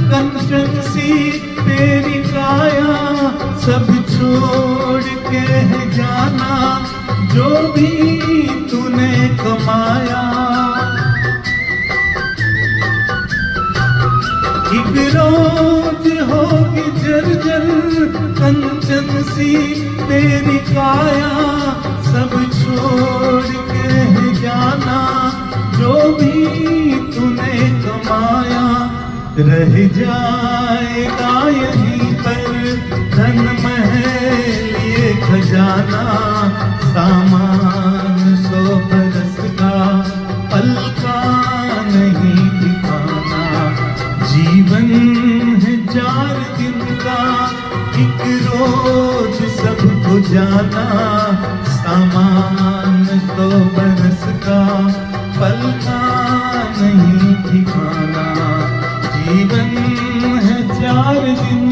कंचन सी तेरी काया, सब छोड़ के है जाना जो भी तूने कमाया। एक रोज होगी जर्जर कंचन सी तेरी काया, सब छोड़ के है जाना जो भी तूने कमाया। रह जाएगा यहीं पर धन महल ये खजाना, सामान 100 बरस का पल का नहीं ठिकाना। जीवन है 4 दिन का, एक रोज सबको जाना, सामान 100 बरस का पल का नहीं ठिकाना। जीवन है 4 दिन